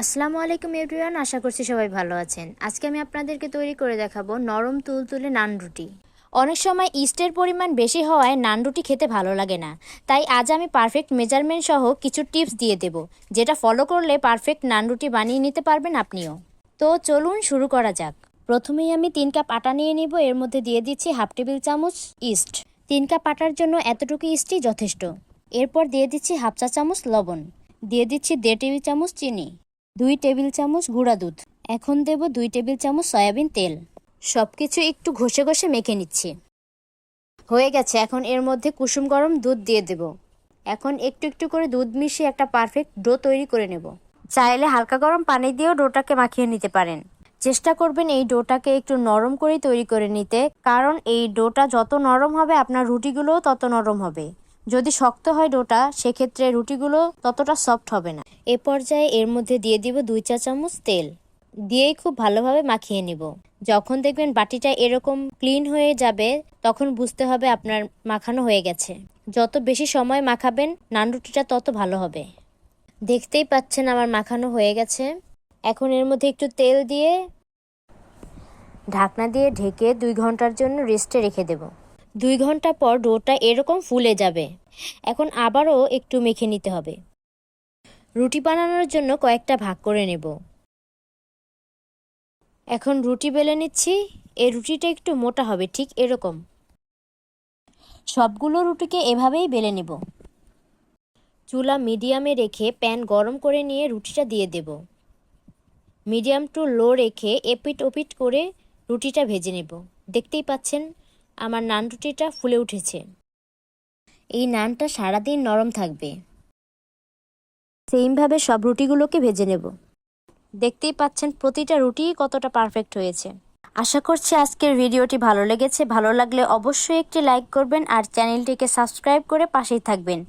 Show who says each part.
Speaker 1: আসসালামু আলাইকুম এভরিওয়ান, আশা করছি সবাই ভালো আছেন। আজকে আমি আপনাদেরকে তৈরি করে দেখাবো নরম তুলতুলে নান রুটি। অনেক সময় ইস্টের পরিমাণ বেশি হওয়ায় নান রুটি খেতে ভালো লাগে না, তাই আজ আমি পারফেক্ট মেজারমেন্ট সহ কিছু টিপস দিয়ে দেব, যেটা ফলো করলে পারফেক্ট নান রুটি বানিয়ে নিতে পারবেন আপনিও। তো চলুন শুরু করা যাক। প্রথমেই আমি 3 কাপ আটা নিয়ে নিব। এর মধ্যে দিয়ে দিচ্ছি হাফ টেবিল চামচ ইস্ট। 3 কাপ আটার জন্য এতটুকু ইস্টই যথেষ্ট। এরপর দিয়ে দিচ্ছি হাফ চা চামচ লবণ, দিয়ে দিচ্ছি 1.5 টেবিল চামচ চিনি, 2 টেবিল চামচ গুঁড়া দুধ। এখন দেব 2 টেবিল চামচ সয়াবিন তেল। সবকিছু একটু ঘষে ঘষে মেখে নিচ্ছি। হয়ে গেছে। এখন এর মধ্যে কুসুম গরম দুধ দিয়ে দেব। এখন একটু একটু করে দুধ মিশিয়ে একটা পারফেক্ট ডো তৈরি করে নেব। চাইলে হালকা গরম পানি দিয়েও ডোটাকে মাখিয়ে নিতে পারেন। চেষ্টা করবেন এই ডোটাকে একটু নরম করেই তৈরি করে নিতে, কারণ এই ডোটা যত নরম হবে আপনার রুটিগুলোও তত নরম হবে। যদি শক্ত হয় ডোটা, সেক্ষেত্রে রুটিগুলো ততটা সফট হবে না। এ পর্যায়ে এর মধ্যে দিয়ে দিব 2 চা চামচ তেল। দিয়েই খুব ভালোভাবে মাখিয়ে নিব। যখন দেখবেন বাটিটা এরকম ক্লিন হয়ে যাবে, তখন বুঝতে হবে আপনার মাখানো হয়ে গেছে। যত বেশি সময় মাখাবেন নান রুটিটা তত ভালো হবে। দেখতেই পাচ্ছেন আমার মাখানো হয়ে গেছে। এখন এর মধ্যে একটু তেল দিয়ে ঢাকনা দিয়ে ঢেকে 2 ঘন্টার জন্য রেস্টে রেখে দেব। 2 ঘন্টা পর ডোটা এরকম ফুলে যাবে। এখন আবারও একটু মেখে নিতে হবে। রুটি বানানোর জন্য কয়েকটা ভাগ করে নেব। এখন রুটি বেলে নিচ্ছি। এই রুটিটা একটু মোটা হবে, ঠিক এরকম। সবগুলো রুটিকে এভাবেই বেলে নেব। চুলা মিডিয়ামে রেখে প্যান গরম করে নিয়ে রুটিটা দিয়ে দেব। মিডিয়াম টু লো রেখে এপিট ওপিট করে রুটিটা ভেজে নেব। দেখতেই পাচ্ছেন আমার নান রুটিটা ফুলে উঠেছে। এই নানটা সারাদিন নরম থাকবে। সেইমভাবে সব রুটিগুলোকে ভেজে নেব। দেখতেই পাচ্ছেন প্রতিটা রুটি কতটা পারফেক্ট হয়েছে। আশা করছি আজকের ভিডিওটি ভালো লেগেছে। ভালো লাগলে অবশ্যই একটি লাইক করবেন আর চ্যানেলটিকে সাবস্ক্রাইব করে পাশেই থাকবেন।